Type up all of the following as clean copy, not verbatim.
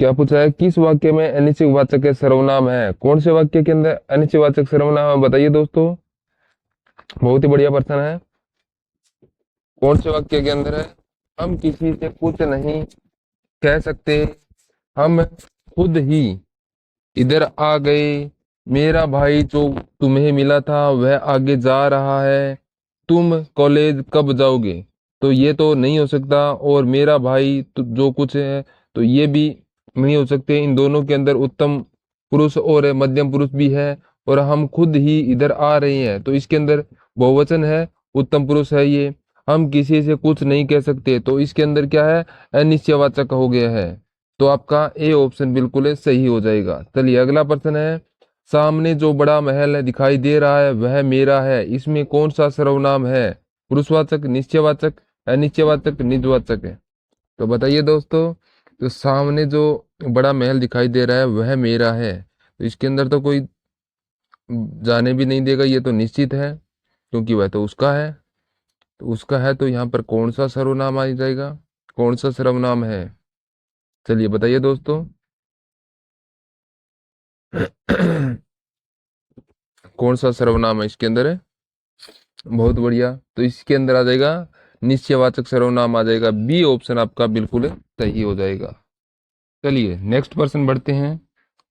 क्या पूछा है, किस वाक्य में अनिश्चयवाचक के सर्वनाम है? कौन से वाक्य के अंदर अनिश्चयवाचक सर्वनाम है, बताइए दोस्तों। बहुत ही बढ़िया प्रश्न है। कौन से वाक्य के अंदर है? हम किसी से कुछ नहीं कह सकते, हम खुद ही इधर आ गए, मेरा भाई जो तुम्हें मिला था वह आगे जा रहा है, तुम कॉलेज कब जाओगे? तो ये तो नहीं हो सकता, और मेरा भाई तो जो कुछ है तो ये भी नहीं हो सकते। इन दोनों के अंदर उत्तम पुरुष और मध्यम पुरुष भी है, और हम खुद ही इधर आ रहे हैं, तो इसके अंदर बहुवचन है, उत्तम पुरुष है ये। हम किसी से कुछ नहीं कह सकते, तो इसके अंदर क्या है, अनिश्चयवाचक हो गया है। तो आपका ए ऑप्शन बिल्कुल सही हो जाएगा। चलिए अगला प्रश्न है, सामने जो बड़ा महल है दिखाई दे रहा है वह मेरा है, इसमें कौन सा सर्वनाम है? पुरुषवाचक, निश्चयवाचक, अनिश्चयवाचक, निजवाचक है? तो बताइए दोस्तों। तो सामने जो बड़ा महल दिखाई दे रहा है वह मेरा है, तो इसके अंदर तो कोई जाने भी नहीं देगा, ये तो निश्चित है, क्योंकि वह तो उसका है। तो उसका है, तो यहाँ पर कौन सा सर्वनाम आ जाएगा? कौन सा सर्वनाम है? चलिए बताइए दोस्तों। कौन सा सर्वनाम है इसके अंदर है? बहुत बढ़िया, तो इसके अंदर आ जाएगा निश्चयवाचक सर्वनाम आ जाएगा। बी ऑप्शन आपका बिल्कुल सही हो जाएगा। चलिए नेक्स्ट पर्सन बढ़ते हैं।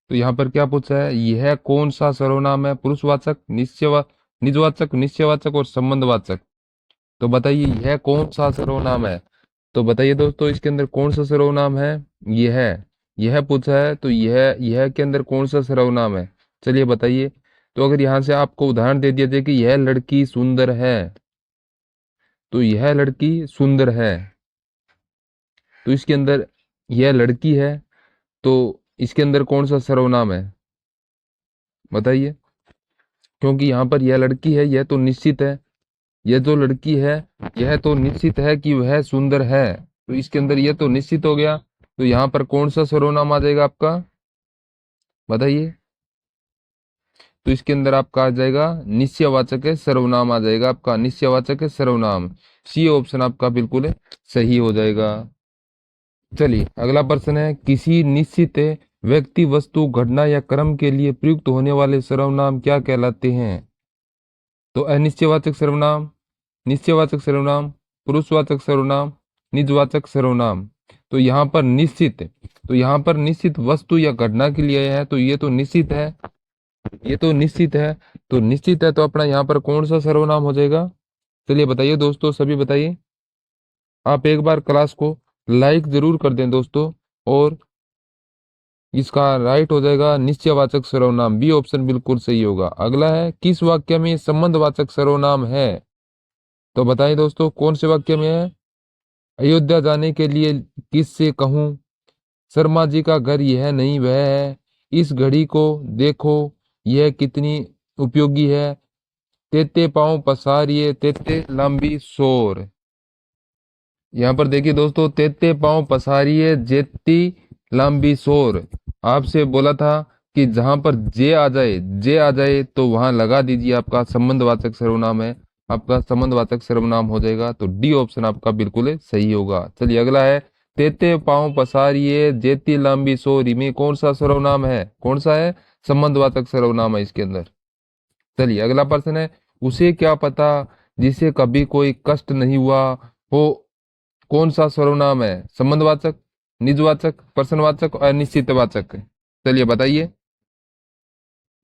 तो यहाँ पर क्या पूछा है, यह कौन सा सर्वनाम है? पुरुषवाचक, निजवाचक, निश्चयवाचक और संबंधवाचक? तो बताइए यह कौन सा सर्वनाम है? तो बताइए दोस्तों, इसके अंदर कौन सा सर्वनाम है? यह पूछा है, तो यह के अंदर कौन सा सर्वनाम है? चलिए बताइए। तो अगर यहाँ से आपको उदाहरण दे दिया जाए कि यह लड़की सुंदर है, तो यह लड़की सुंदर है, तो इसके अंदर यह लड़की है, तो इसके अंदर कौन सा सर्वनाम है, बताइए। क्योंकि यहाँ पर यह लड़की है, यह तो निश्चित है, यह जो लड़की है यह तो निश्चित है कि वह सुंदर है, तो इसके अंदर यह तो निश्चित हो गया। तो यहाँ पर कौन सा सर्वनाम आ जाएगा आपका, बताइए। तो इसके अंदर आपका आ जाएगा निश्चयवाचक है सर्वनाम आ जाएगा, आपका निश्चयवाचक है सर्वनाम। सी ऑप्शन आपका बिल्कुल सही हो जाएगा। चलिए अगला प्रश्न है, किसी निश्चित व्यक्ति, वस्तु, घटना या कर्म के लिए प्रयुक्त होने वाले सर्वनाम क्या कहलाते हैं? तो अनिश्चयवाचक सर्वनाम, निश्चयवाचक सर्वनाम, पुरुषवाचक सर्वनाम, निजवाचक सर्वनाम? तो यहाँ पर निश्चित, तो यहाँ पर निश्चित वस्तु या घटना के लिए है, तो ये तो निश्चित है, ये तो निश्चित है। तो निश्चित है, तो अपना यहाँ पर कौन सा सर्वनाम हो जाएगा? चलिए बताइए दोस्तों, सभी बताइए। आप एक बार क्लास को लाइक जरूर कर दें दोस्तों। और इसका राइट हो जाएगा निश्चयवाचक सर्वनाम, बी ऑप्शन बिल्कुल सही होगा। अगला है, किस वाक्य में संबंधवाचक सर्वनाम है? तो बताइए दोस्तों, कौन से वाक्य में है? अयोध्या जाने के लिए किससे कहूं, शर्मा जी का घर यह नहीं वह है, इस घड़ी को देखो यह कितनी उपयोगी है, तेते पांव पसारिए तेते लंबी शोर? यहाँ पर देखिए दोस्तों, तेते पांव पसारिए जेती लंबी शोर। आपसे बोला था कि जहां पर जे आ जाए तो वहां लगा दीजिए, आपका संबंधवाचक सर्वनाम है, आपका संबंधवाचक सर्वनाम हो जाएगा। तो डी ऑप्शन आपका बिल्कुल सही होगा। चलिए अगला है, तेते पांव पसारिए जेती लंबी शोरी में कौन सा सर्वनाम है? कौन सा है? संबंधवाचक सर्वनाम है इसके अंदर। चलिए अगला प्रश्न है, उसे क्या पता जिसे कभी कोई कष्ट नहीं हुआ हो, कौन सा सर्वनाम है? संबंधवाचक, निजवाचक, प्रश्नवाचक और निश्चितवाचक? चलिए बताइए।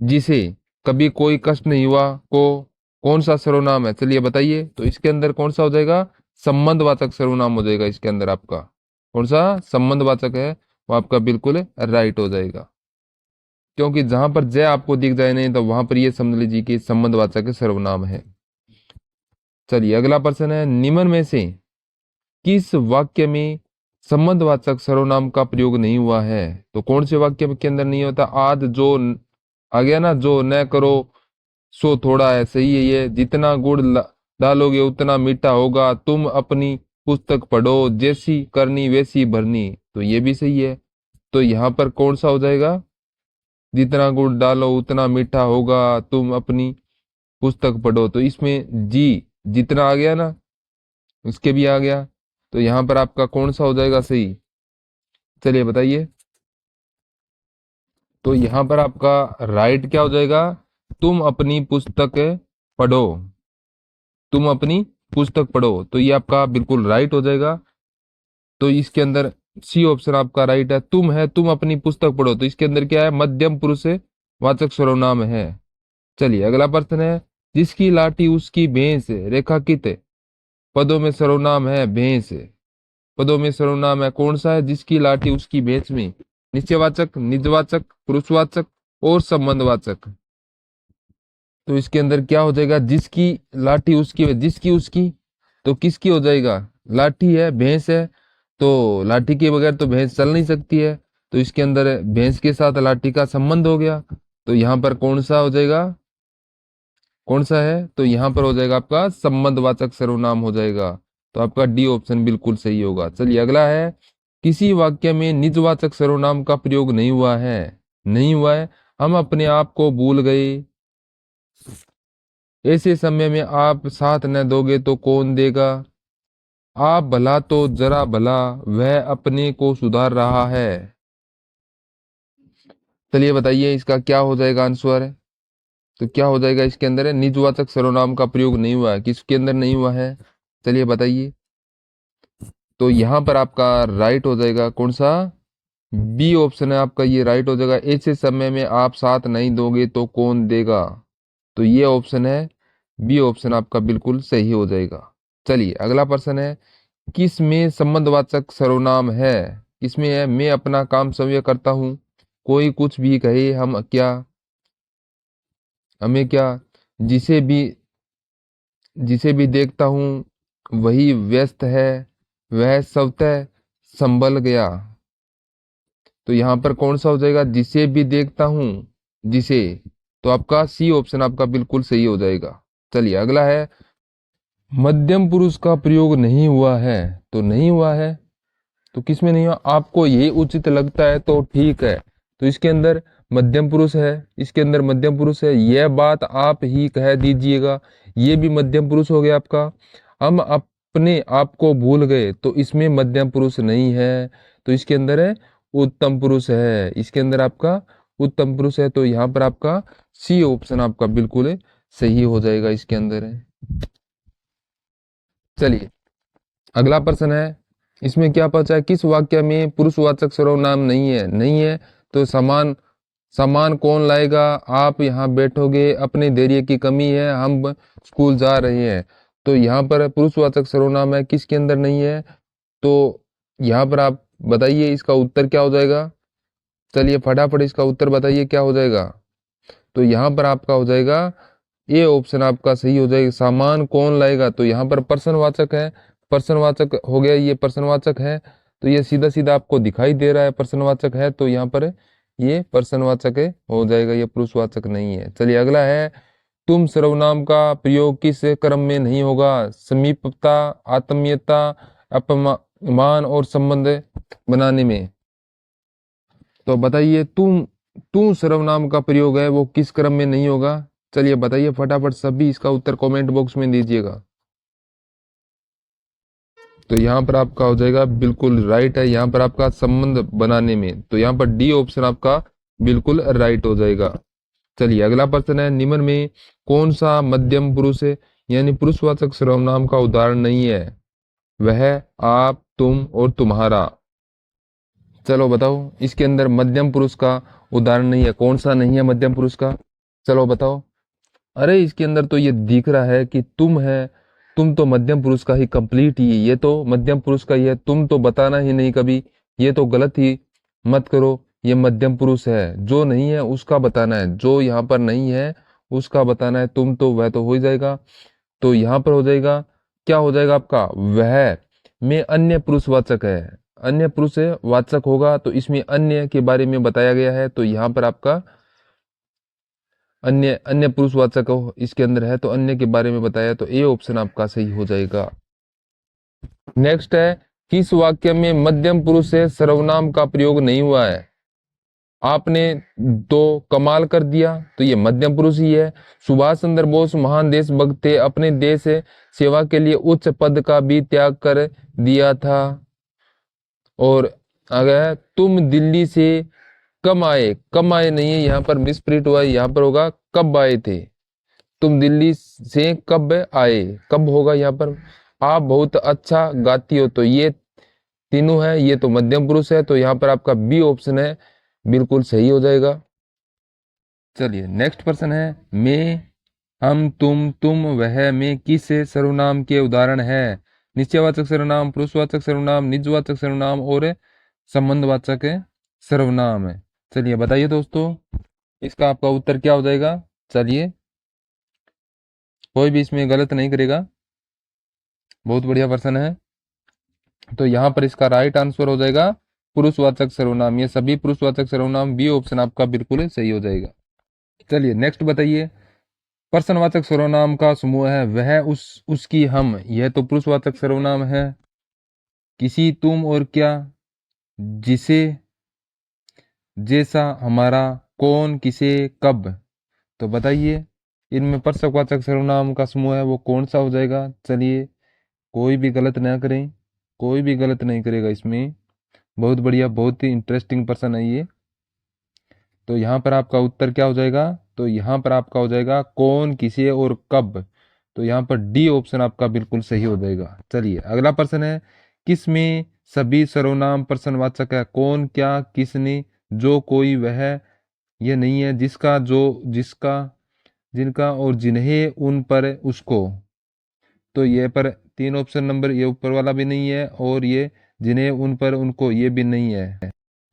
जिसे कभी कोई कष्ट नहीं हुआ को कौन सा सर्वनाम है? चलिए बताइए। तो इसके अंदर कौन सा हो जाएगा? संबंधवाचक सर्वनाम हो जाएगा इसके अंदर आपका। कौन सा संबंधवाचक है वो आपका बिल्कुल राइट हो जाएगा, क्योंकि जहां पर जय आपको दिख जाए नहीं तो वहां पर ये समझ लीजिए कि संबंधवाचक सर्वनाम है। चलिए अगला प्रश्न है, निम्न में से किस वाक्य में संबंधवाचक सर्वनाम का प्रयोग नहीं हुआ है? तो कौन से वाक्य के अंदर नहीं होता? आज जो आ गया ना, जो न करो सो थोड़ा है, सही है ये। जितना गुड़ डालोगे उतना मीठा होगा, तुम अपनी पुस्तक पढ़ो, जैसी करनी वैसी भरनी? तो ये भी सही है। तो यहाँ पर कौन सा हो जाएगा? जितना गुड़ डालो उतना मीठा होगा, तुम अपनी पुस्तक पढ़ो? तो इसमें जी जितना आ गया ना, उसके भी आ गया। तो यहाँ पर आपका कौन सा हो जाएगा सही? चलिए बताइए। तो यहाँ पर आपका राइट क्या हो जाएगा, तुम अपनी पुस्तक पढ़ो, तुम अपनी पुस्तक पढ़ो, तो ये आपका बिल्कुल राइट हो जाएगा। तो इसके अंदर सी ऑप्शन आपका राइट है, तुम है, तुम अपनी पुस्तक पढ़ो, तो इसके अंदर क्या है, मध्यम पुरुष वाचक सर्वनाम है। चलिए अगला प्रश्न है, जिसकी लाठी उसकी भैंस रेखांकित पदों में सर्वनाम है भैंस, पदों में सर्वनाम है कौन सा है, जिसकी लाठी उसकी भैंस में निश्चयवाचक, निजवाचक, पुरुषवाचक और संबंधवाचक। तो इसके अंदर क्या हो जाएगा, जिसकी लाठी उसकी है, जिसकी उसकी तो किसकी हो जाएगा, लाठी है, भैंस है, तो लाठी के बगैर तो भैंस चल नहीं सकती है, तो इसके अंदर भैंस के साथ लाठी का संबंध हो गया, तो यहाँ पर कौन सा हो जाएगा, कौन सा है, तो यहाँ पर हो जाएगा आपका संबंधवाचक सर्वनाम हो जाएगा। तो आपका डी ऑप्शन बिल्कुल सही होगा। चलिए अगला है, किसी वाक्य में निजवाचक सर्वनाम का प्रयोग नहीं हुआ है, नहीं हुआ है, हम अपने आप को भूल गए, ऐसे समय में आप साथ न दोगे तो कौन देगा, आप भला तो जरा भला, वह अपने को सुधार रहा है। चलिए बताइए इसका क्या हो जाएगा आंसर, तो क्या हो जाएगा इसके अंदर है, निजवाचक सर्वनाम का प्रयोग नहीं हुआ है, किसके अंदर नहीं हुआ है, चलिए बताइए। तो यहाँ पर आपका राइट हो जाएगा कौन सा, बी ऑप्शन है आपका, ये राइट हो जाएगा, ऐसे समय में आप साथ नहीं दोगे तो कौन देगा, तो ये ऑप्शन है, बी ऑप्शन आपका बिल्कुल सही हो जाएगा। चलिए अगला प्रश्न है, किस में संबंधवाचक सर्वनाम है, किसमें है, मैं अपना काम स्वयं करता हूँ, कोई कुछ भी कहे हम क्या, हमें क्या, जिसे भी, जिसे भी देखता हूँ वही व्यस्त है, वह स्वतः संभल गया, तो यहाँ पर कौन सा हो जाएगा, जिसे भी देखता हूँ, जिसे, तो आपका सी ऑप्शन आपका बिल्कुल सही हो जाएगा। चलिए अगला है, मध्यम पुरुष का प्रयोग नहीं हुआ है, तो नहीं हुआ है, तो किसमें नहीं हुआ, आपको यही उचित लगता है तो ठीक है, तो इसके अंदर मध्यम पुरुष है, इसके अंदर मध्यम पुरुष है, यह बात आप ही कह दीजिएगा, ये भी मध्यम पुरुष हो गया आपका। हम अपने आप को भूल गए, तो इसमें मध्यम पुरुष नहीं है, तो इसके अंदर है उत्तम पुरुष है, इसके अंदर आपका उत्तम पुरुष है, तो यहाँ पर आपका सी ऑप्शन आपका बिल्कुल सही हो जाएगा इसके अंदर है। चलिए अगला प्रश्न है, इसमें क्या पूछा है, किस वाक्य में पुरुषवाचक सर्वनाम नहीं है, नहीं है, तो सामान, सामान कौन लाएगा, आप यहाँ बैठोगे, अपने धैर्य की कमी है, हम स्कूल जा रहे हैं, तो यहाँ पर पुरुषवाचक सर्वनाम है, किसके अंदर नहीं है, तो यहाँ पर आप बताइए इसका उत्तर क्या हो जाएगा, चलिए फटाफट इसका उत्तर बताइए क्या हो जाएगा, तो यहाँ पर आपका हो जाएगा ये ऑप्शन आपका सही हो जाएगा, सामान कौन लाएगा, तो यहाँ पर प्रश्नवाचक है, प्रश्नवाचक हो गया, ये प्रश्नवाचक है, तो ये सीधा सीधा आपको दिखाई दे रहा है प्रश्नवाचक है, तो यहाँ पर ये प्रश्नवाचक है हो जाएगा, ये पुरुषवाचक नहीं है। चलिए अगला है, तुम सर्वनाम का प्रयोग किस क्रम में नहीं होगा, समीपता, आत्मीयता, अपमान और संबंध बनाने में, तो बताइए तुम सर्वनाम का प्रयोग है वो किस क्रम में नहीं होगा, चलिए बताइए फटाफट सभी इसका उत्तर कमेंट बॉक्स में दीजिएगा। तो यहाँ पर आपका हो जाएगा बिल्कुल राइट है, यहाँ पर आपका संबंध बनाने में, तो यहाँ पर डी ऑप्शन आपका बिल्कुल राइट हो जाएगा। चलिए अगला प्रश्न है, निम्न में कौन सा मध्यम पुरुष है यानी पुरुषवाचक सर्वनाम का उदाहरण नहीं है, वह आप, तुम और तुम्हारा, चलो बताओ इसके अंदर मध्यम पुरुष का उदाहरण नहीं है, कौन सा नहीं है मध्यम पुरुष का, चलो बताओ। अरे इसके अंदर तो ये दिख रहा है कि तुम है, तुम तो मध्यम पुरुष का ही कंप्लीट ही, ये तो मध्यम पुरुष का ही है, तुम तो बताना ही नहीं कभी, ये तो गलत ही मत करो, ये मध्यम पुरुष है, जो नहीं है उसका बताना है, जो यहाँ पर नहीं है उसका बताना है, तुम तो वह तो हो ही जाएगा, तो यहाँ पर हो जाएगा क्या हो जाएगा आपका, वह में अन्य पुरुषवाचक है, अन्य पुरुष वाचक होगा, तो इसमें अन्य के बारे में बताया गया है, तो यहाँ पर आपका अन्य, अन्य पुरुषवाचक इसके अंदर है, तो अन्य के बारे में बताया, तो ए ऑप्शन आपका सही हो जाएगा। नेक्स्ट है, किस वाक्य में मध्यम पुरुष से सर्वनाम का प्रयोग नहीं हुआ है, आपने तो कमाल कर दिया, तो ये मध्यम पुरुष ही है, सुभाष चंद्र बोस महान देशभक्त थे, अपने देश सेवा के लिए उच्च पद का भी त्याग कर दिया था, और आ गया तुम दिल्ली से कम आए, कम आए नहीं है, यहाँ पर मिसप्रिंट हुआ है, यहाँ पर होगा कब आए थे, तुम दिल्ली से कब आए, कब होगा यहाँ पर। आप बहुत अच्छा गाती हो, तो ये तीनों है, ये तो मध्यम पुरुष है, तो यहाँ पर आपका बी ऑप्शन है बिल्कुल सही हो जाएगा। चलिए नेक्स्ट प्रश्न है, मैं, हम, तुम, वह, मैं किस सर्वनाम के उदाहरण है। निश्चयवाचक सर्वनाम, पुरुषवाचक सर्वनाम, निजवाचक सर्वनाम और संबंधवाचक सर्वनाम है। चलिए बताइए दोस्तों, इसका आपका उत्तर क्या हो जाएगा। चलिए, कोई भी इसमें गलत नहीं करेगा, बहुत बढ़िया प्रश्न है। तो यहाँ पर इसका राइट आंसर हो जाएगा पुरुषवाचक सर्वनाम, ये सभी पुरुषवाचक सर्वनाम, बी ऑप्शन आपका बिल्कुल सही हो जाएगा। चलिए नेक्स्ट बताइए, प्रश्नवाचक सर्वनाम का समूह है, वह, उसकी, हम, यह तो पुरुषवाचक सर्वनाम है। किसी, तुम और क्या, जिसे, जैसा, हमारा, कौन, किसे, कब। तो बताइए इनमें प्रश्नवाचक सर्वनाम का समूह है वो कौन सा हो जाएगा। चलिए, कोई भी गलत ना करें, कोई भी गलत नहीं करेगा इसमें। बहुत बढ़िया, बहुत ही इंटरेस्टिंग प्रश्न है ये। तो यहाँ पर आपका उत्तर क्या हो जाएगा, तो यहाँ पर आपका हो जाएगा कौन, किसे और कब। तो यहाँ पर डी ऑप्शन आपका बिल्कुल सही हो जाएगा। चलिए अगला प्रश्न है, किस में सभी सर्वनाम प्रश्नवाचक है। कौन, क्या, किसने, जो, कोई, वह, ये नहीं है, जिसका, जो, जिसका, जिनका और जिन्हें, उन पर, उसको। तो ये पर तीन ऑप्शन नंबर, ये ऊपर वाला भी नहीं है, और ये जिन्हें, उन पर, उनको, ये भी नहीं है।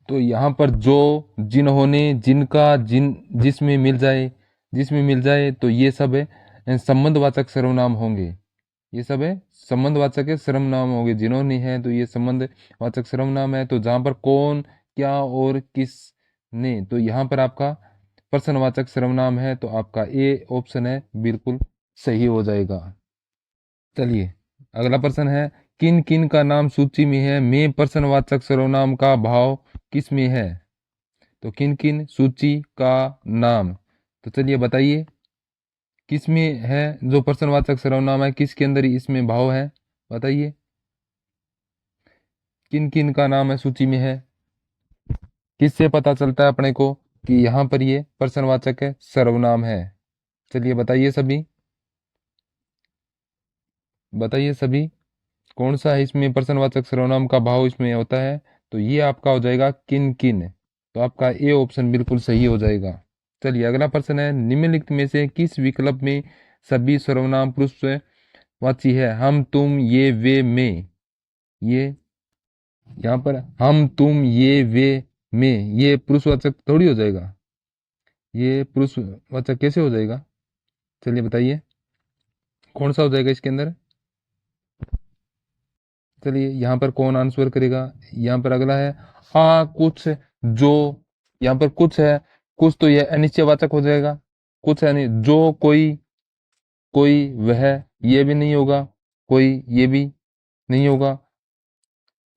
तो यहाँ पर जो, जिन्होंने, जिनका, जिसमें मिल जाए, जिसमें मिल जाए, तो ये सब है संबंधवाचक सर्वनाम होंगे। ये सब है संबंधवाचक के सर्वनाम होंगे। जिन्होंने है तो ये संबंधवाचक सर्वनाम है। तो जहाँ पर कौन, क्या और किस ने, तो यहाँ पर आपका प्रश्नवाचक सर्वनाम है, तो आपका ए ऑप्शन है बिल्कुल सही हो जाएगा। चलिए अगला प्रश्न है, किन किन का नाम सूची में है, में प्रश्नवाचक सर्वनाम का भाव किस में है। तो किन किन सूची का नाम, तो चलिए बताइए किस में है, जो प्रश्नवाचक सर्वनाम है किसके अंदर इसमें भाव है, बताइए किन किन का नाम है सूची में है। किससे पता चलता है अपने को कि यहाँ पर ये प्रश्नवाचक सर्वनाम है। चलिए बताइए सभी, बताइए सभी कौन सा है इसमें प्रश्नवाचक सर्वनाम का भाव इसमें होता है। तो ये आपका हो जाएगा किन किन। तो आपका ए ऑप्शन बिल्कुल सही हो जाएगा। चलिए अगला प्रश्न है, निम्नलिखित में से किस विकल्प में सभी सर्वनाम पुरुषवाची है। हम, तुम, ये, वे, मैं, ये यहाँ पर हम, तुम, ये, वे, मैं, ये पुरुषवाचक थोड़ी हो जाएगा, ये पुरुषवाचक कैसे हो जाएगा। चलिए बताइए कौन सा हो जाएगा इसके अंदर। चलिए यहाँ पर कौन आंसर करेगा। यहाँ पर अगला है, कुछ, जो, यहाँ पर कुछ है, कुछ तो यह अनिश्चयवाचक हो जाएगा। कुछ है नहीं, जो, कोई, कोई, वह, ये भी नहीं होगा, कोई, ये भी नहीं होगा,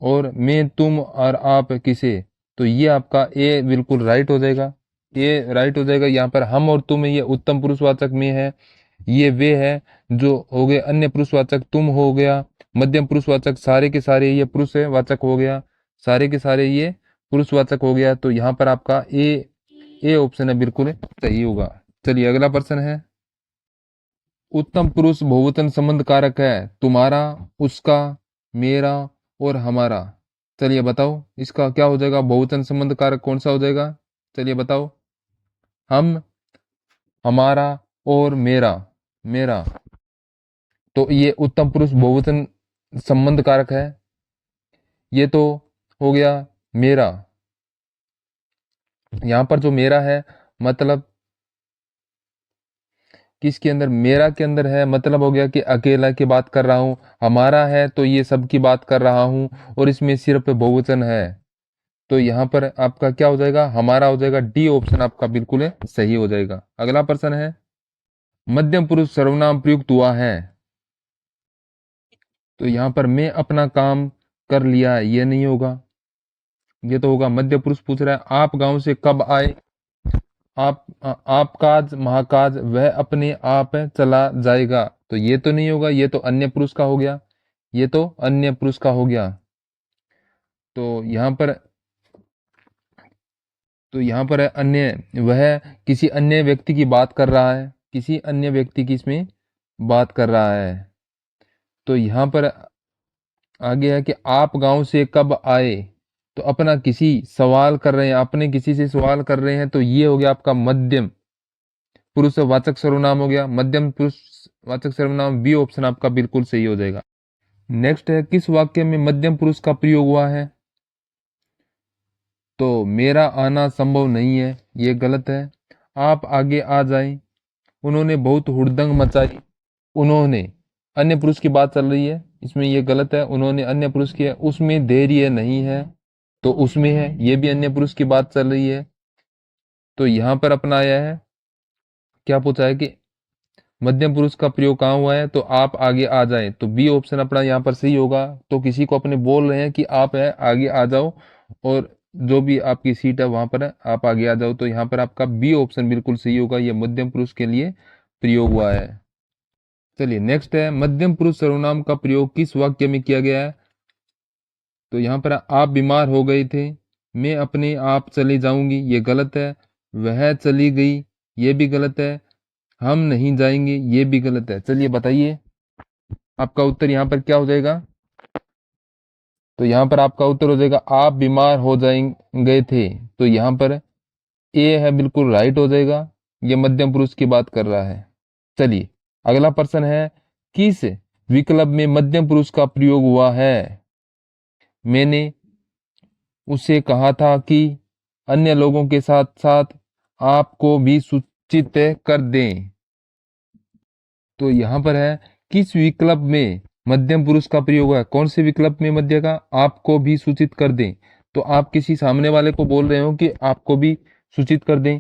और मैं, तुम और आप, किसे। तो ये आपका ए बिल्कुल राइट हो जाएगा, ये राइट हो जाएगा। यहाँ पर हम और तुम, ये उत्तम पुरुषवाचक में है, ये वे है जो हो गए अन्य पुरुषवाचक, तुम हो गया मध्यम पुरुषवाचक, सारे के सारे ये पुरुषवाचक हो गया, सारे के सारे ये पुरुषवाचक हो गया। तो यहाँ पर आपका ए ऑप्शन है बिल्कुल सही होगा। चलिए अगला प्रश्न है, उत्तम पुरुष बहुवचन संबंध कारक है, तुम्हारा, उसका, मेरा और हमारा। चलिए बताओ इसका क्या हो जाएगा, बहुवचन संबंध कारक कौन सा हो जाएगा। चलिए बताओ, हम, हमारा और मेरा, मेरा। तो ये उत्तम पुरुष बहुवचन संबंध कारक है। ये तो हो गया मेरा, यहां पर जो मेरा है मतलब किसके अंदर, मेरा के अंदर है, मतलब हो गया कि अकेला की बात कर रहा हूं। हमारा है तो ये सब की बात कर रहा हूं, और इसमें सिर्फ बहुवचन है। तो यहाँ पर आपका क्या हो जाएगा, हमारा हो जाएगा। डी ऑप्शन आपका बिल्कुल सही हो जाएगा। अगला प्रश्न है, मध्यम पुरुष सर्वनाम प्रयुक्त हुआ है। तो यहाँ पर मैं अपना काम कर लिया, ये नहीं होगा, ये तो होगा मध्य पुरुष पूछ रहा है, आप गांव से कब आए। आप काज महाकाज वह अपने आप चला जाएगा, तो ये तो नहीं होगा, ये तो अन्य पुरुष का हो गया, ये तो अन्य पुरुष का हो गया। तो यहाँ पर तो यहाँ पर है अन्य, वह किसी अन्य व्यक्ति की बात कर रहा है, किसी अन्य व्यक्ति की इसमें बात कर रहा है। तो यहाँ पर आगे है कि आप गांव से कब आए, तो अपना किसी सवाल कर रहे हैं, अपने किसी से सवाल कर रहे हैं, तो ये हो गया आपका मध्यम पुरुष वाचक सर्वनाम हो गया, मध्यम पुरुष वाचक सर्वनाम, बी ऑप्शन आपका बिल्कुल सही हो जाएगा। नेक्स्ट है किस वाक्य में मध्यम पुरुष का प्रयोग हुआ है, तो मेरा आना संभव नहीं है, ये गलत है। आप आगे आ जाएं, उन्होंने बहुत हुड़दंग मचाई, उन्होंने अन्य पुरुष की बात चल रही है, इसमें ये गलत है, उन्होंने अन्य पुरुष की है। उसमें धैर्य नहीं है, तो उसमें है, ये भी अन्य पुरुष की बात चल रही है। तो यहां पर अपना आया है, क्या पूछा है कि मध्यम पुरुष का प्रयोग कहाँ हुआ है, तो आप आगे आ जाएं, तो बी ऑप्शन अपना यहाँ पर सही होगा। तो किसी को अपने बोल रहे हैं कि आप है आगे आ जाओ, और जो भी आपकी सीट है वहां पर है आप आगे आ जाओ, तो यहाँ पर आपका बी ऑप्शन बिल्कुल सही होगा, ये मध्यम पुरुष के लिए प्रयोग हुआ है। चलिए नेक्स्ट है मध्यम पुरुष सर्वनाम का प्रयोग किस वाक्य में किया गया है, तो यहाँ पर आप बीमार हो गए थे, मैं अपने आप चली जाऊंगी, ये गलत है। वह चली गई, ये भी गलत है। हम नहीं जाएंगे, ये भी गलत है। चलिए बताइए आपका उत्तर यहाँ पर क्या हो जाएगा, तो यहाँ पर आपका उत्तर हो जाएगा आप बीमार हो जाएंगे थे, तो यहाँ पर ए है बिल्कुल राइट हो जाएगा, ये मध्यम पुरुष की बात कर रहा है। चलिए अगला प्रश्न है किस विकल्प में मध्यम पुरुष का प्रयोग हुआ है, मैंने उसे कहा था कि अन्य लोगों के साथ साथ आपको भी सूचित कर दें, तो यहां पर है किस विकल्प में मध्यम पुरुष का प्रयोग हुआ है, कौन से विकल्प में मध्य का, आपको भी सूचित कर दें। तो आप किसी सामने वाले को बोल रहे हो कि आपको भी सूचित कर दें,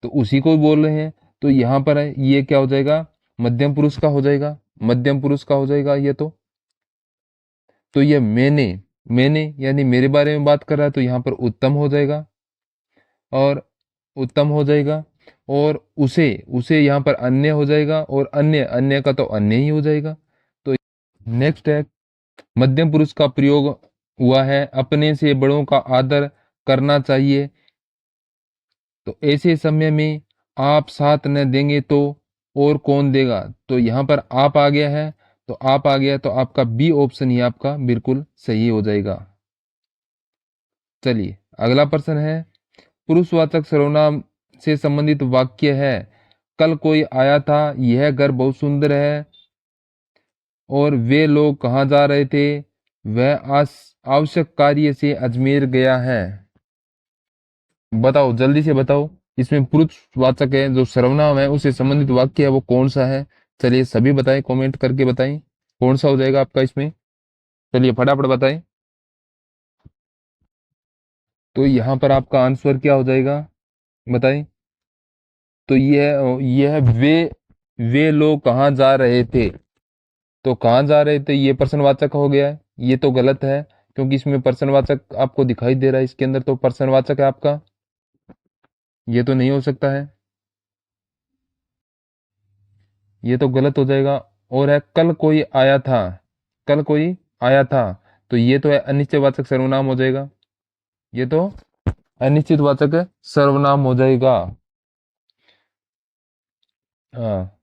तो उसी को बोल रहे हैं, तो यहां पर है ये क्या हो जाएगा, मध्यम पुरुष का हो जाएगा, मध्यम पुरुष का हो जाएगा ये। तो ये मैंने यानी मेरे बारे में बात कर रहा है, तो यहाँ पर उत्तम हो जाएगा, और उत्तम हो जाएगा, और उसे उसे यहाँ पर अन्य हो जाएगा, और अन्य अन्य का तो अन्य ही हो जाएगा। तो नेक्स्ट है मध्यम पुरुष का प्रयोग हुआ है अपने से बड़ों का आदर करना चाहिए, तो ऐसे समय में आप साथ न देंगे तो और कौन देगा, तो यहाँ पर आप आ गया है, तो आप आ गया, तो आपका बी ऑप्शन ही आपका बिल्कुल सही हो जाएगा। चलिए अगला प्रश्न है पुरुषवाचक सर्वनाम से संबंधित वाक्य है, कल कोई आया था, यह घर बहुत सुंदर है, और वे लोग कहाँ जा रहे थे, वह आवश्यक कार्य से अजमेर गया है। बताओ जल्दी से बताओ, इसमें पुरुषवाचक है जो सर्वनाम है उससे संबंधित वाक्य है वो कौन सा है। चलिए सभी बताएं, कमेंट करके बताएं कौन सा हो जाएगा आपका इसमें। चलिए फटाफट बताएं। तो यहाँ पर आपका आंसर क्या हो जाएगा बताएं। तो ये है वे लोग कहाँ जा रहे थे, तो कहाँ जा रहे थे ये प्रश्नवाचक हो गया है, ये तो गलत है क्योंकि इसमें प्रश्नवाचक आपको दिखाई दे रहा है इसके अंदर, तो प्रश्नवाचक है आपका, ये तो नहीं हो सकता है, ये तो गलत हो जाएगा। और है कल कोई आया था, कल कोई आया था, तो ये तो है अनिश्चयवाचक सर्वनाम हो जाएगा, ये तो अनिश्चितवाचक सर्वनाम हो जाएगा। हाँ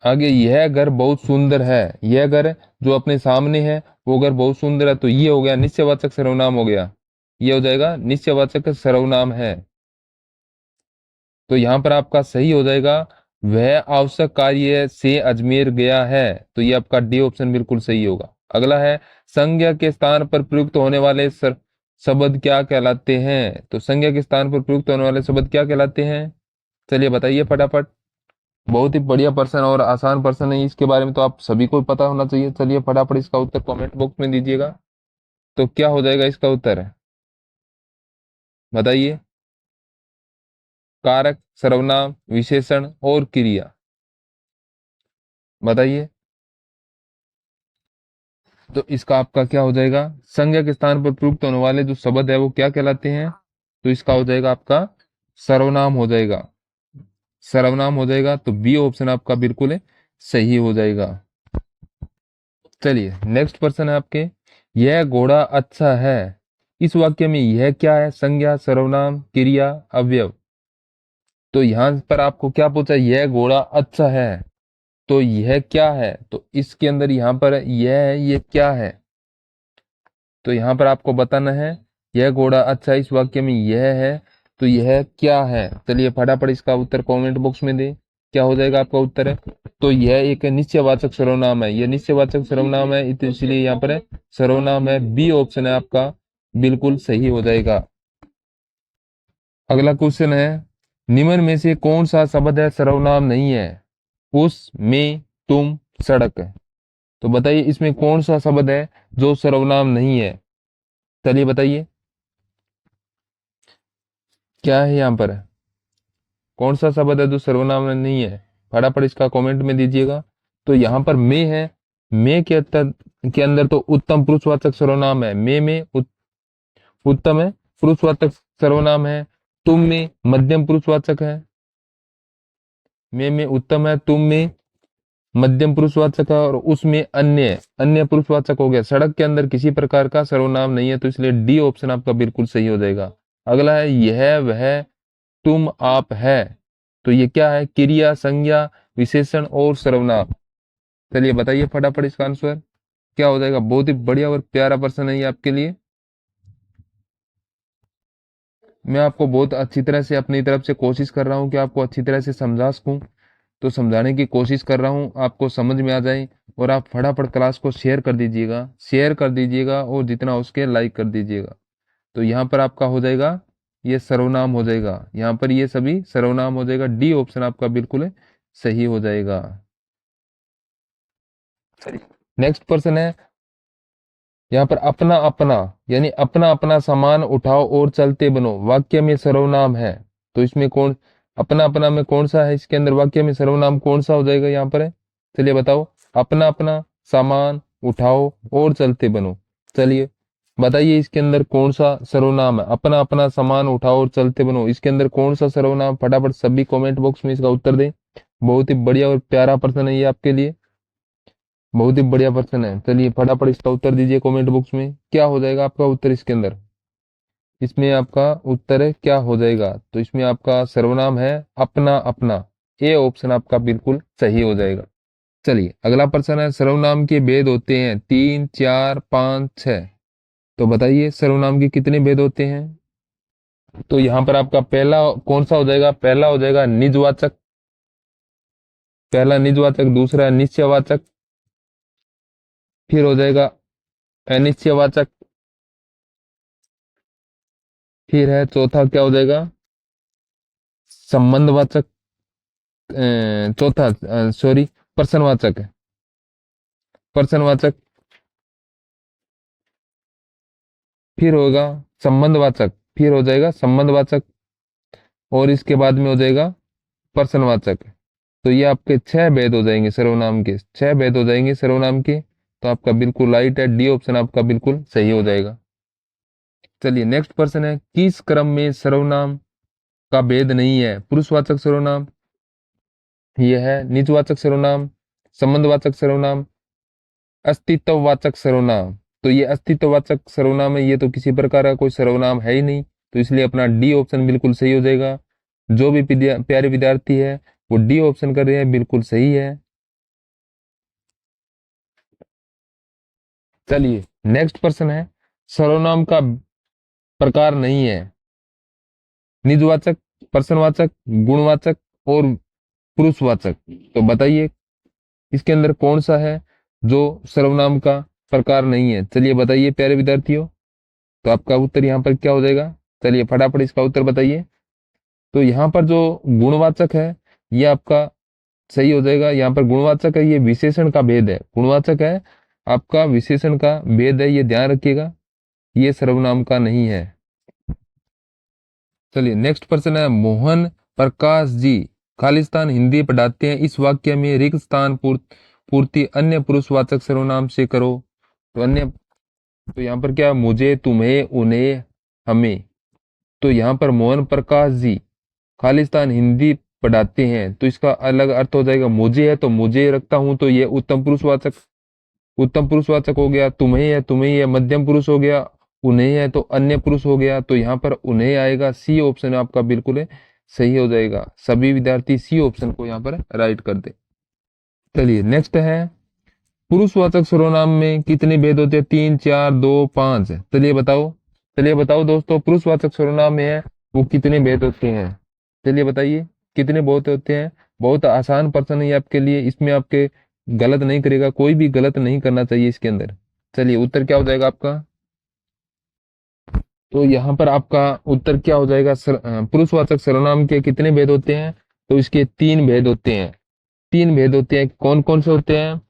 आगे यह घर बहुत सुंदर है, यह घर जो अपने सामने है वो घर बहुत सुंदर है, तो ये हो गया निश्चयवाचक सर्वनाम हो गया, ये हो जाएगा निश्चयवाचक सर्वनाम है। तो यहां पर आपका सही हो जाएगा वह आवश्यक कार्य से अजमेर गया है, तो ये आपका डी ऑप्शन बिल्कुल सही होगा। अगला है संज्ञा के स्थान पर प्रयुक्त होने वाले शब्द क्या कहलाते हैं, तो संज्ञा के स्थान पर प्रयुक्त होने वाले शब्द क्या कहलाते हैं, चलिए बताइए फटाफट। बहुत ही बढ़िया प्रश्न और आसान प्रश्न है, इसके बारे में तो आप सभी को पता होना चाहिए। चलिए फटाफट इसका उत्तर कमेंट बॉक्स में दीजिएगा, तो क्या हो जाएगा इसका उत्तर बताइए। कारक, सर्वनाम, विशेषण और क्रिया, बताइए। तो इसका आपका क्या हो जाएगा, संज्ञा के स्थान पर प्रयुक्त होने वाले जो शब्द है वो क्या कहलाते हैं, तो इसका हो जाएगा आपका सर्वनाम हो जाएगा, सर्वनाम हो जाएगा, तो बी ऑप्शन आपका बिल्कुल सही हो जाएगा। चलिए नेक्स्ट प्रश्न है आपके, यह घोड़ा अच्छा है इस वाक्य में यह क्या है? संज्ञा, सर्वनाम, क्रिया, अवयव। तो यहां पर आपको क्या पूछा? यह घोड़ा अच्छा है। तो यह क्या है? तो इसके अंदर यहां पर यह है, ये क्या है? तो यहां पर आपको बताना है यह घोड़ा अच्छा है, इस वाक्य में यह है, तो यह क्या है? चलिए फटाफट इसका उत्तर कमेंट बॉक्स में दे। क्या हो जाएगा आपका उत्तर? है तो यह एक निश्चयवाचक सर्वनाम है, यह निश्चयवाचक सर्वनाम है, इसलिए यहाँ पर है सर्वनाम है। बी ऑप्शन है आपका बिल्कुल सही हो जाएगा। अगला क्वेश्चन है, निम्न में से कौन सा शब्द है सर्वनाम नहीं है? उस, में, तुम, सड़क। तो बताइए इसमें कौन सा शब्द है जो सर्वनाम नहीं है? चलिए बताइए क्या है यहाँ पर? कौन सा शब्द है जो सर्वनाम नहीं है? फटाफट इसका कमेंट में दीजिएगा। तो यहाँ पर में है, में के अंदर तो उत्तम पुरुषवाचक सर्वनाम है, में उत्तम है, पुरुषवाचक सर्वनाम है। तुम में मध्यम पुरुषवाचक है, में उत्तम है, तुम में मध्यम पुरुषवाचक है, और उसमें अन्य अन्य पुरुषवाचक हो गया। सड़क के अंदर किसी प्रकार का सर्वनाम नहीं है, तो इसलिए डी ऑप्शन आपका बिल्कुल सही हो जाएगा। अगला है यह वह तुम आप है। तो ये क्या है? क्रिया, संज्ञा, विशेषण और सर्वनाम। चलिए बताइए फटाफट इसका आंसर क्या हो जाएगा? बहुत ही बढ़िया और प्यारा प्रश्न है ये आपके लिए। मैं आपको बहुत अच्छी तरह से अपनी तरफ से कोशिश कर रहा हूं कि आपको अच्छी तरह से समझा सकूं, तो समझाने की कोशिश कर रहा हूं, आपको समझ में आ जाए। और आप फटाफट क्लास को शेयर कर दीजिएगा, शेयर कर दीजिएगा, और जितना उसके लाइक कर दीजिएगा। तो यहाँ पर आपका हो जाएगा ये सर्वनाम हो जाएगा, यहाँ पर ये सभी सर्वनाम हो जाएगा। डी ऑप्शन आपका बिल्कुल सही हो जाएगा। नेक्स्ट प्रश्न है यहाँ पर, अपना अपना यानी अपना अपना सामान उठाओ और चलते बनो वाक्य में सर्वनाम है। तो इसमें कौन, अपना अपना में कौन सा है? इसके अंदर वाक्य में सर्वनाम कौन सा हो जाएगा यहाँ पर? है चलिए बताओ। अपना अपना सामान उठाओ और चलते बनो। चलिए बताइए इसके अंदर कौन सा सर्वनाम है? अपना अपना सामान उठाओ और चलते बनो, इसके अंदर कौन सा सर्वनाम? फटाफट सभी कमेंट बॉक्स में इसका उत्तर दें। बहुत ही बढ़िया और प्यारा प्रश्न है ये आपके लिए, बहुत ही बढ़िया प्रश्न है। चलिए फटाफट इसका उत्तर दीजिए कमेंट बॉक्स में। क्या हो जाएगा आपका उत्तर इसके अंदर? इसमें आपका उत्तर है क्या हो जाएगा? तो इसमें आपका सर्वनाम है अपना अपना। ए ऑप्शन आपका बिल्कुल सही हो जाएगा। चलिए अगला प्रश्न है, सर्वनाम के भेद होते हैं 3, 4, 5, 6। तो बताइए सर्वनाम के कितने भेद होते हैं? तो यहां पर आपका पहला कौन सा हो जाएगा? पहला हो जाएगा निजवाचक, पहला निजवाचक, दूसरा निश्चयवाचक, फिर हो जाएगा अनिश्चयवाचक, फिर है चौथा क्या हो जाएगा? संबंधवाचक, चौथा सॉरी प्रश्नवाचक है, प्रश्नवाचक, फिर होगा संबंधवाचक, फिर हो जाएगा संबंधवाचक, और इसके बाद में हो जाएगा प्रश्नवाचक। तो ये आपके 6 भेद हो जाएंगे सर्वनाम के, 6 भेद हो जाएंगे सर्वनाम के। तो आपका बिल्कुल राइट है, डी ऑप्शन आपका बिल्कुल सही हो जाएगा। चलिए नेक्स्ट प्रश्न है, किस क्रम में सर्वनाम का भेद नहीं है? पुरुषवाचक सर्वनाम, यह है निजवाचक सर्वनाम, संबंधवाचक सर्वनाम, अस्तित्ववाचक सर्वनाम। तो ये अस्तित्ववाचक सर्वनाम है, ये तो किसी प्रकार का कोई सर्वनाम है ही नहीं, तो इसलिए अपना डी ऑप्शन बिल्कुल सही हो जाएगा। जो भी प्यारे विद्यार्थी है वो डी ऑप्शन कर रहे हैं, बिल्कुल सही है। चलिए नेक्स्ट प्रश्न है, सर्वनाम का प्रकार नहीं है निजवाचक, प्रश्नवाचक, गुणवाचक और पुरुषवाचक। तो बताइए इसके अंदर कौन सा है जो सर्वनाम का प्रकार नहीं है? चलिए बताइए प्यारे विद्यार्थियों। तो आपका उत्तर यहाँ पर क्या हो जाएगा? चलिए फटाफट इसका उत्तर बताइए। तो यहाँ पर जो गुणवाचक है ये आपका सही हो जाएगा। यहाँ पर गुणवाचक है, ये विशेषण का भेद है, गुणवाचक है आपका विशेषण का भेद है, ये ध्यान रखिएगा, ये सर्वनाम का नहीं है। चलिए नेक्स्ट प्रश्न है, मोहन प्रकाश जी खालिस्तान हिंदी पढ़ाते हैं, इस वाक्य में रिक्त स्थान पूर्ति अन्य पुरुषवाचक सर्वनाम से करो। तो अन्य, तो यहाँ पर क्या, मुझे, तुम्हें, उन्हें, हमें। तो यहाँ पर मोहन प्रकाश जी खालिस्तान हिंदी पढ़ाते हैं, तो इसका अलग अर्थ हो जाएगा। मुझे है तो मुझे रखता हूं, तो ये उत्तम पुरुषवाचक, उत्तम पुरुषवाचक हो गया। तुम्हें है, तुम्हें ये मध्यम पुरुष हो गया, उन्हें है तो अन्य पुरुष हो गया, तो यहाँ पर उन्हें आएगा, सी ऑप्शन आपका बिल्कुल है सही हो जाएगा। सभी विद्यार्थी सी ऑप्शन को यहाँ पर राइट कर दे। चलिए नेक्स्ट है, पुरुषवाचक सर्वनाम में कितने भेद होते हैं? 3, 4, 2, 5। चलिए बताओ दोस्तों, पुरुषवाचक सर्वनाम में है वो कितने भेद होते हैं? चलिए बताइए कितने बहुत होते हैं। बहुत आसान प्रश्न है आपके लिए, इसमें आपके गलत नहीं करेगा, कोई भी गलत नहीं करना चाहिए इसके अंदर। चलिए उत्तर क्या हो जाएगा आपका? तो यहाँ पर आपका उत्तर क्या हो जाएगा? पुरुषवाचक सर्वनाम के कितने भेद होते हैं? तो इसके 3 भेद होते हैं। 3 भेद होते हैं, कौन कौन से होते हैं?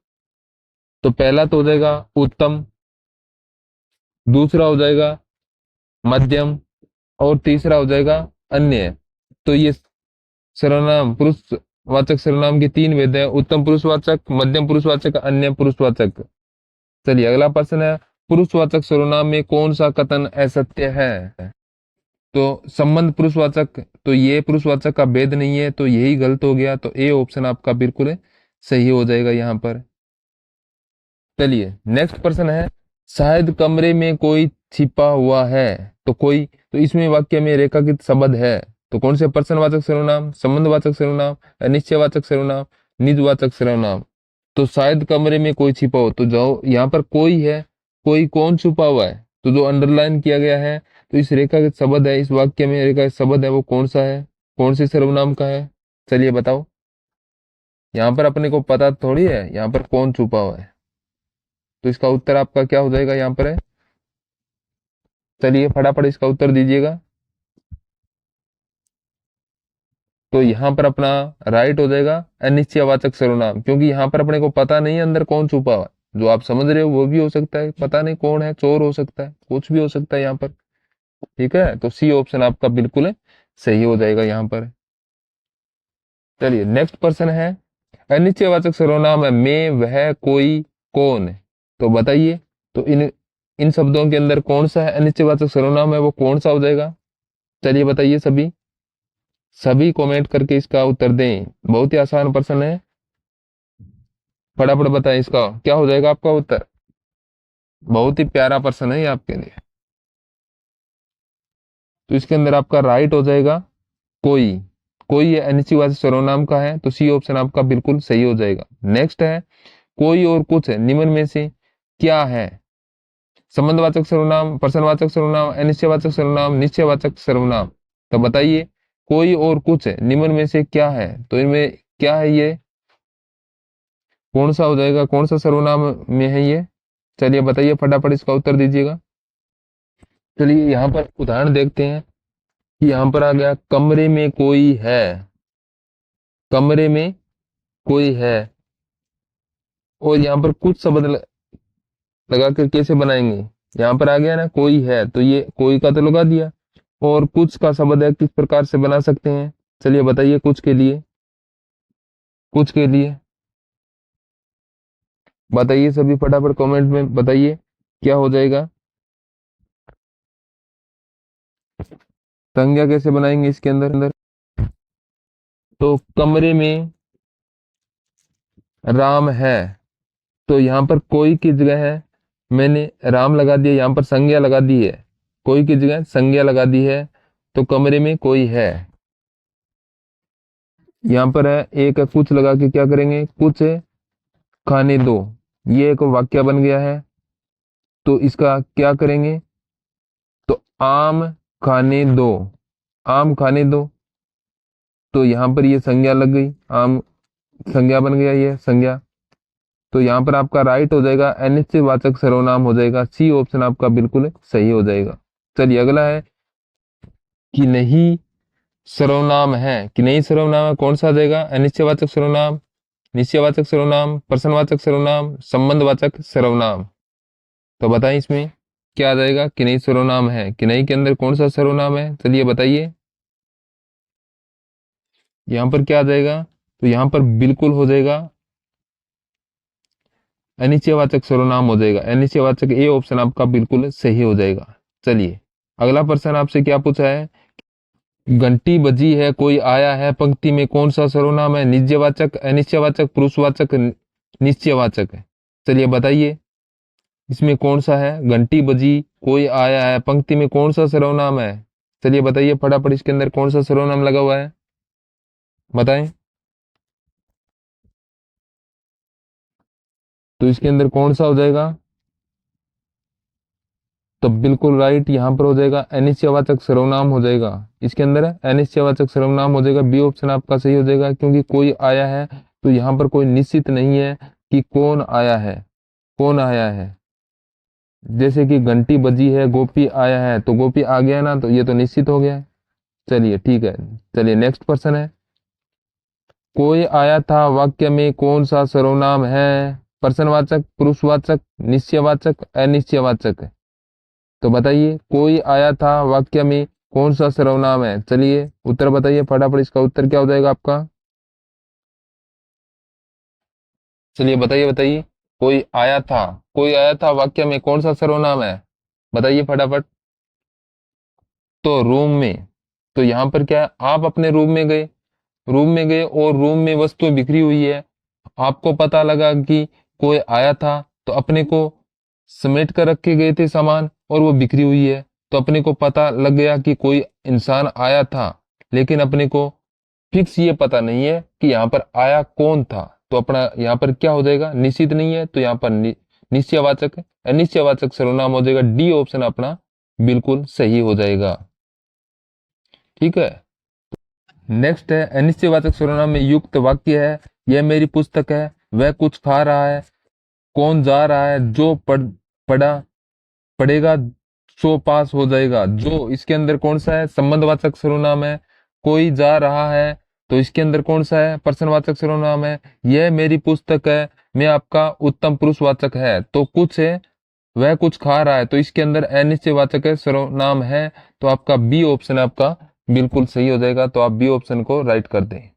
तो पहला तो हो जाएगा उत्तम, दूसरा हो जाएगा मध्यम, और तीसरा हो जाएगा अन्य। तो ये सर्वनाम, पुरुषवाचक सर्वनाम के 3 भेद है, उत्तम पुरुषवाचक, मध्यम पुरुषवाचक, अन्य पुरुषवाचक। चलिए अगला प्रश्न है, पुरुषवाचक सर्वनाम में कौन सा कथन असत्य है? तो संबंध पुरुषवाचक, तो ये पुरुषवाचक का भेद नहीं है, तो यही गलत हो गया, तो ए ऑप्शन आपका बिल्कुल सही हो जाएगा यहाँ पर। चलिए नेक्स्ट प्रश्न है, शायद कमरे में कोई छिपा हुआ है। तो इसमें वाक्य में रेखांकित शब्द है, तो कौन से प्रश्नवाचक सर्वनाम, संबंधवाचक सर्वनाम, अनिश्चयवाचक सर्वनाम, निजवाचक सर्वनाम? तो शायद कमरे में कोई छिपा हो, तो जो यहाँ पर कोई है, कोई कौन छुपा हुआ है? तो जो अंडरलाइन किया गया है, तो इस रेखा के शब्द है, इस वाक्य में रेखा के शब्द है, वो कौन सा है, कौन से सर्वनाम का है? चलिए बताओ। यहाँ पर अपने को पता थोड़ी है यहाँ पर कौन छुपा हुआ है, तो इसका उत्तर आपका क्या हो जाएगा यहाँ पर है? चलिए फटाफट इसका उत्तर दीजिएगा। तो यहाँ पर अपना राइट हो जाएगा अनिश्चयवाचक सर्वनाम, क्योंकि यहाँ पर अपने को पता नहीं है अंदर कौन छुपा हुआ है। जो आप समझ रहे हो वो भी हो सकता है, पता नहीं कौन है, चोर हो सकता है, कुछ भी हो सकता है यहाँ पर। ठीक है, तो सी ऑप्शन आपका बिल्कुल सही हो जाएगा यहाँ पर। चलिए नेक्स्ट प्रश्न है, अनिश्चयवाचक सर्वनाम है मैं, वह, कोई, कौन। तो बताइए, तो इन शब्दों के अंदर कौन सा है अनिश्चयवाचक सर्वनाम है, वो कौन सा हो जाएगा? चलिए बताइए सभी कमेंट करके इसका उत्तर दें। बहुत ही आसान प्रश्न है, फटाफट बताएं इसका क्या हो जाएगा आपका उत्तर। बहुत ही प्यारा प्रश्न है ये आपके लिए। तो इसके अंदर आपका राइट हो जाएगा कोई। कोई ये अनिश्चयवाचक सर्वनाम का है, तो सी ऑप्शन आपका बिल्कुल सही हो जाएगा। नेक्स्ट है, कोई और कुछ निम्न में से क्या है? संबंधवाचक सर्वनाम, प्रश्नवाचक सर्वनाम, अनिश्चयवाचक सर्वनाम, निश्चयवाचक सर्वनाम। तो बताइए कोई और कुछ निम्न में से क्या है? तो इनमें क्या है, ये कौन सा हो जाएगा, कौन सा सर्वनाम में है ये? चलिए बताइए फटाफट इसका उत्तर दीजिएगा। चलिए यहाँ पर उदाहरण देखते हैं कि यहाँ पर आ गया कमरे में कोई है, कमरे में कोई है, और यहाँ पर कुछ शब्द लगा कर कैसे बनाएंगे? यहाँ पर आ गया ना कोई है, तो ये कोई का तो लगा दिया, और कुछ का शब्द है, किस प्रकार से बना सकते हैं? चलिए बताइए कुछ के लिए बताइए, सभी फटाफट कमेंट में बताइए क्या हो जाएगा। संज्ञा कैसे बनाएंगे इसके अंदर? तो कमरे में राम है, तो यहाँ पर कोई की जगह है मैंने राम लगा दिया, यहाँ पर संज्ञा लगा दी है, कोई की जगह संज्ञा लगा दी है, तो कमरे में कोई है। यहाँ पर है एक कुछ लगा के क्या करेंगे, कुछ खाने दो, ये एक वाक्य बन गया है, तो इसका क्या करेंगे? तो आम खाने दो, आम खाने दो, तो यहाँ पर ये संज्ञा लग गई, आम संज्ञा बन गया, ये संज्ञा। तो यहाँ पर आपका राइट हो जाएगा अनिश्चयवाचक सर्वनाम हो जाएगा, सी ऑप्शन आपका बिल्कुल सही हो जाएगा। चलिए अगला है कि नहीं सर्वनाम है, कि नहीं सर्वनाम है, कौन सा आ जाएगा? अनिश्चयवाचक सर्वनाम, निश्चयवाचक सर्वनाम, प्रश्नवाचक सर्वनाम, संबंधवाचक सर्वनाम। तो बताएं इसमें क्या आ जाएगा? कि नहीं सर्वनाम है, कि नहीं के अंदर कौन सा सर्वनाम है? चलिए बताइए यहां पर क्या आ जाएगा? तो यहां पर बिल्कुल हो जाएगा अनिश्चयवाचक सर्वनाम हो जाएगा, अनिश्चयवाचक ए ऑप्शन आपका बिल्कुल सही हो जाएगा। चलिए अगला प्रश्न आपसे क्या पूछा है, घंटी बजी है, कोई आया है, पंक्ति में कौन सा सर्वनाम है? निजवाचक, अनिश्चयवाचक, पुरुषवाचक, निश्चयवाचक है। चलिए बताइए इसमें कौन सा है? घंटी बजी, कोई आया है, पंक्ति में कौन सा सर्वनाम है? चलिए बताइए फटाफट, इसके अंदर कौन सा सर्वनाम लगा हुआ है, बताएं। तो इसके अंदर कौन सा हो जाएगा? तो बिल्कुल राइट, यहां पर हो जाएगा अनिश्चयवाचक सर्वनाम हो जाएगा। इसके अंदर अनिश्चयवाचक सर्वनाम हो जाएगा, बी ऑप्शन आपका सही हो जाएगा, क्योंकि कोई आया है तो यहां पर कोई निश्चित नहीं है कि कौन आया है, कौन आया है। जैसे कि घंटी बजी है, गोपी आया है, तो गोपी आ गया ना, तो ये तो निश्चित हो गया। चलिए ठीक है, चलिए नेक्स्ट पर्सन है। कोई आया था वाक्य में कौन सा सर्वनाम है? प्रश्नवाचक, पुरुषवाचक, निश्चयवाचक, अनिश्चयवाचक? तो बताइए, कोई आया था वाक्य में कौन सा सर्वनाम है? चलिए उत्तर बताइए फटाफट, इसका उत्तर क्या हो जाएगा आपका? चलिए बताइए बताइए, कोई आया था, कोई आया था वाक्य में कौन सा सर्वनाम है? बताइए फटाफट। तो रूम में, तो यहां पर क्या है, आप अपने रूम में गए, रूम में गए और रूम में वस्तु बिखरी हुई है, आपको पता लगा कि कोई आया था, तो अपने को समेट कर रख के गए थे सामान और वो बिखरी हुई है, तो अपने को पता लग गया कि कोई इंसान आया था, लेकिन अपने को फिक्स ये पता नहीं है कि यहाँ पर आया कौन था। तो अपना यहाँ पर क्या हो जाएगा, निश्चित नहीं है, तो यहाँ पर निश्चयवाचक, अनिश्चयवाचक सर्वनाम हो जाएगा, डी ऑप्शन अपना बिल्कुल सही हो जाएगा। ठीक है, नेक्स्ट है अनिश्चयवाचक सर्वनाम में युक्त वाक्य है, यह मेरी पुस्तक है, वह कुछ खा रहा है, कौन जा रहा है, जो पढ़ा पढ़ेगा सो पास हो जाएगा। जो, इसके अंदर कौन सा है? संबंधवाचक सर्वनाम है। कोई जा रहा है, तो इसके अंदर कौन सा है? प्रश्नवाचक सर्वनाम है। यह मेरी पुस्तक है, मैं आपका उत्तम पुरुषवाचक है, तो कुछ है, वह कुछ खा रहा है, तो इसके अंदर अनिश्चयवाचक है, सर्वनाम है, तो आपका बी ऑप्शन आपका बिल्कुल सही हो जाएगा। तो आप बी ऑप्शन को राइट कर दें।